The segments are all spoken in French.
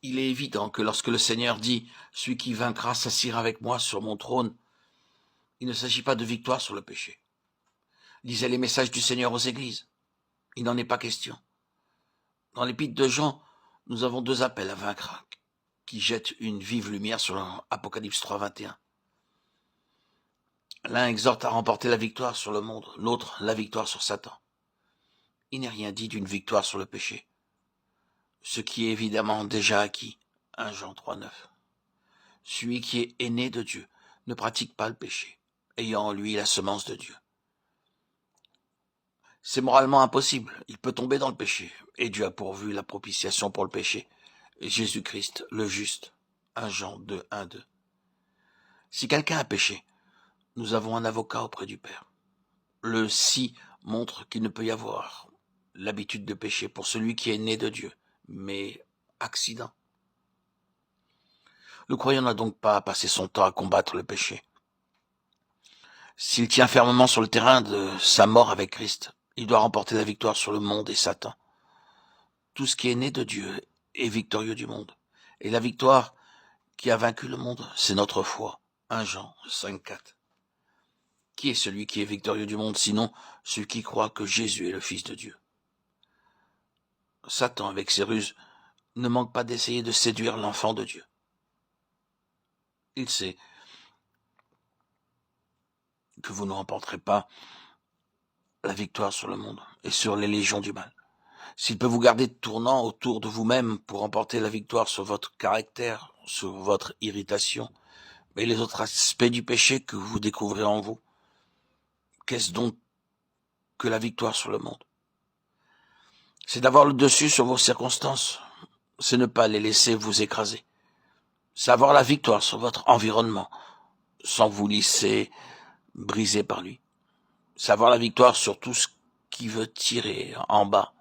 Il est évident que lorsque le Seigneur dit « Celui qui vaincra s'assiera avec moi sur mon trône », il ne s'agit pas de victoire sur le péché. Lisez les messages du Seigneur aux églises. Il n'en est pas question. Dans l'épître de Jean, nous avons 2 appels à vaincre qui jettent une vive lumière sur l'Apocalypse 3, 21. L'un exhorte à remporter la victoire sur le monde, l'autre la victoire sur Satan. Il n'est rien dit d'une victoire sur le péché, ce qui est évidemment déjà acquis. 1 Jean 3, 9. Celui qui est né de Dieu ne pratique pas le péché, ayant en lui la semence de Dieu. C'est moralement impossible, il peut tomber dans le péché, et Dieu a pourvu la propitiation pour le péché, Jésus-Christ, le juste. 1 Jean 2, 1, 2. Si quelqu'un a péché, nous avons un avocat auprès du Père. Le si montre qu'il ne peut y avoir l'habitude de pécher pour celui qui est né de Dieu, mais accident. Le croyant n'a donc pas à passer son temps à combattre le péché. S'il tient fermement sur le terrain de sa mort avec Christ, il doit remporter la victoire sur le monde et Satan. Tout ce qui est né de Dieu est victorieux du monde. Et la victoire qui a vaincu le monde, c'est notre foi. 1 Jean 5, 4. Qui est celui qui est victorieux du monde, sinon celui qui croit que Jésus est le Fils de Dieu? Satan, avec ses ruses, ne manque pas d'essayer de séduire l'enfant de Dieu. Il sait que vous ne remporterez pas la victoire sur le monde et sur les légions du mal. S'il peut vous garder tournant autour de vous-même pour remporter la victoire sur votre caractère, sur votre irritation, et les autres aspects du péché que vous découvrez en vous, qu'est-ce donc que la victoire sur le monde? C'est d'avoir le dessus sur vos circonstances, c'est ne pas les laisser vous écraser. C'est avoir la victoire sur votre environnement, sans vous laisser briser par lui. C'est avoir la victoire sur tout ce qui veut tirer en bas.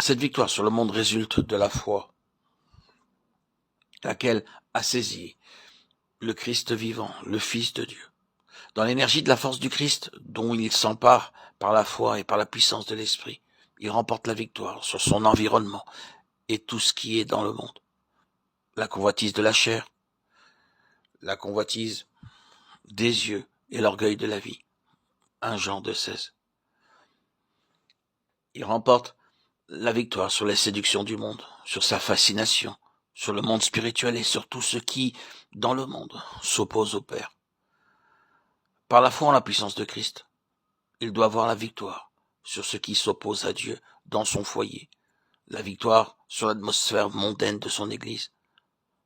Cette victoire sur le monde résulte de la foi, laquelle a saisi le Christ vivant, le Fils de Dieu. Dans l'énergie de la force du Christ, dont il s'empare par la foi et par la puissance de l'Esprit, il remporte la victoire sur son environnement et tout ce qui est dans le monde. La convoitise de la chair, la convoitise des yeux et l'orgueil de la vie. 1 Jean 2, 16. Il remporte la victoire sur les séductions du monde, sur sa fascination, sur le monde spirituel et sur tout ce qui, dans le monde, s'oppose au Père. Par la foi en la puissance de Christ, il doit avoir la victoire sur ce qui s'oppose à Dieu dans son foyer, la victoire sur l'atmosphère mondaine de son Église,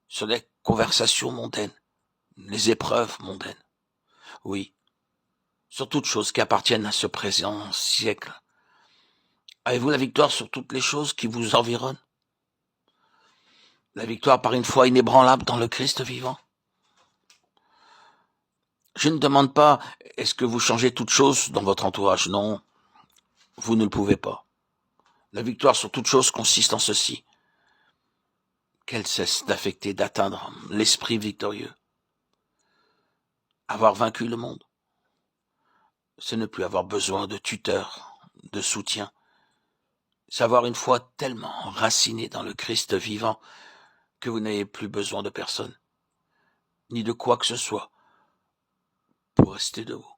sur les conversations mondaines, les épreuves mondaines. Oui, sur toutes choses qui appartiennent à ce présent siècle. Avez-vous la victoire sur toutes les choses qui vous environnent? La victoire par une foi inébranlable dans le Christ vivant? Je ne demande pas, est-ce que vous changez toutes choses dans votre entourage? Non, vous ne le pouvez pas. La victoire sur toute chose consiste en ceci: qu'elle cesse d'affecter, d'atteindre l'esprit victorieux. Avoir vaincu le monde, c'est ne plus avoir besoin de tuteur, de soutien. C'est avoir une foi tellement enracinée dans le Christ vivant que vous n'avez plus besoin de personne, ni de quoi que ce soit, pour rester debout.